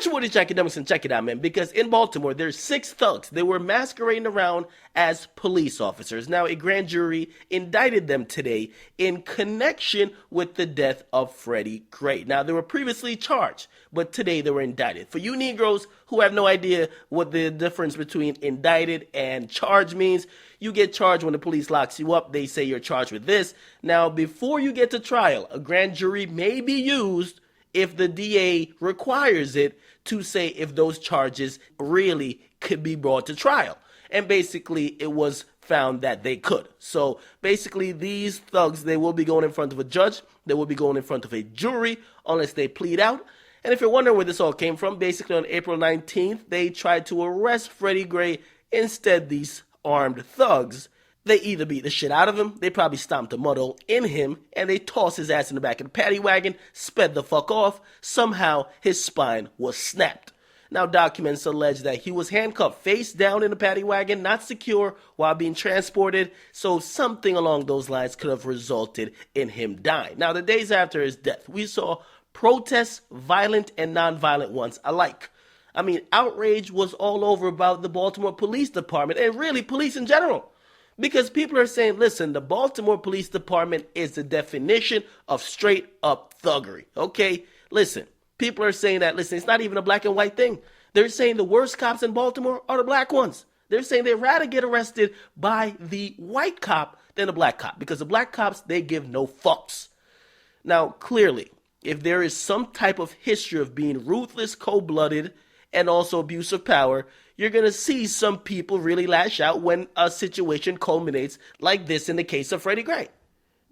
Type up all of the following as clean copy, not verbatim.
Watch what it's Akademiks and check it out, man, because in Baltimore, there's 6 thugs. They were masquerading around as police officers. Now, a grand jury indicted them today in connection with the death of Freddie Gray. Now, they were previously charged, but today they were indicted. For you Negroes who have no idea what the difference between indicted and charged means, you get charged when the police locks you up. They say you're charged with this. Now, before you get to trial, a grand jury may be used if the DA requires it to say if those charges really could be brought to trial. And basically, it was found that they could. So basically, these thugs, they will be going in front of a judge. They will be going in front of a jury unless they plead out. And if you're wondering where this all came from, basically on April 19th, they tried to arrest Freddie Gray. Instead, these armed thugs, they either beat the shit out of him, they probably stomped a muddle in him, and they tossed his ass in the back of the paddy wagon, sped the fuck off. Somehow, his spine was snapped. Now, documents allege that he was handcuffed face down in the paddy wagon, not secure, while being transported, so something along those lines could have resulted in him dying. Now, the days after his death, we saw protests, violent and non-violent ones alike. I mean, outrage was all over about the Baltimore Police Department, and really police in general. Because people are saying, listen, the Baltimore Police Department is the definition of straight up thuggery. Okay? Listen, people are saying that, listen, it's not even a black and white thing. They're saying the worst cops in Baltimore are the black ones. They're saying they'd rather get arrested by the white cop than the black cop. Because the black cops, they give no fucks. Now, clearly, if there is some type of history of being ruthless, cold-blooded, and also abuse of power, you're going to see some people really lash out when a situation culminates like this in the case of Freddie Gray.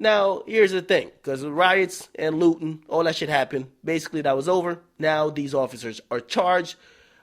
Now, here's the thing, because the riots and looting, all that shit happened. Basically, that was over. Now, these officers are charged.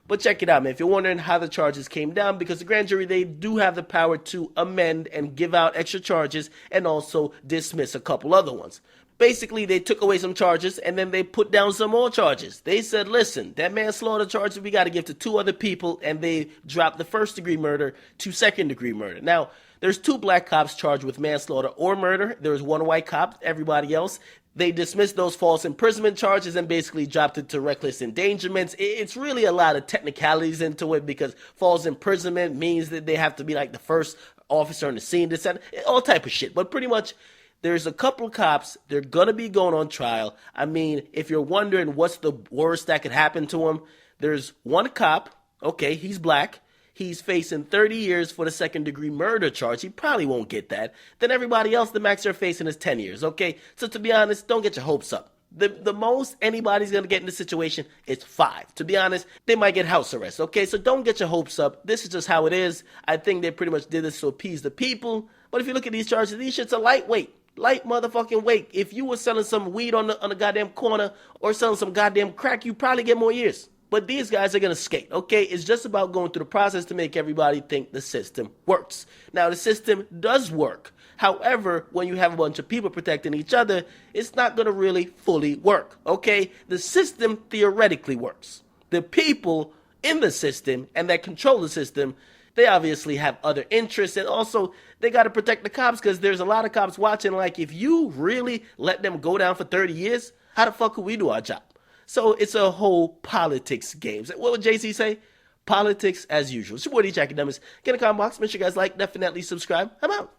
But check it out, man. If you're wondering how the charges came down, because the grand jury, they do have the power to amend and give out extra charges and also dismiss a couple other ones. Basically, they took away some charges, and then they put down some more charges. They said, listen, that manslaughter charge we got to give to 2 other people, and they dropped the first-degree murder to second-degree murder. Now, there's 2 black cops charged with manslaughter or murder. There's 1 white cop. Everybody else, they dismissed those false imprisonment charges and basically dropped it to reckless endangerments. It's really a lot of technicalities into it, because false imprisonment means that they have to be like the first officer on the scene, this and all type of shit. But pretty much, there's a couple of cops, they're going to be going on trial. I mean, if you're wondering what's the worst that could happen to him, there's 1 cop, okay, he's black. He's facing 30 years for the second-degree murder charge. He probably won't get that. Then everybody else, the max they're facing is 10 years, okay? So to be honest, don't get your hopes up. The most anybody's going to get in this situation is 5. To be honest, they might get house arrest, okay? So don't get your hopes up. This is just how it is. I think they pretty much did this to appease the people. But if you look at these charges, these shits are lightweight. Light motherfucking weight. If you were selling some weed on the goddamn corner or selling some goddamn crack, you probably get more years. But these guys are going to skate, okay? It's just about going through the process to make everybody think the system works. Now, the system does work. However, when you have a bunch of people protecting each other, it's not going to really fully work, okay? The system theoretically works. The people in the system and that control the system, they obviously have other interests, and also they got to protect the cops, because there's a lot of cops watching. Like, if you really let them go down for 30 years, how the fuck could we do our job? So it's a whole politics game. What would Jay-Z say? Politics as usual. It's your boy, DJ Akademiks. Get in the comment box. Make sure you guys like, definitely subscribe. I'm out.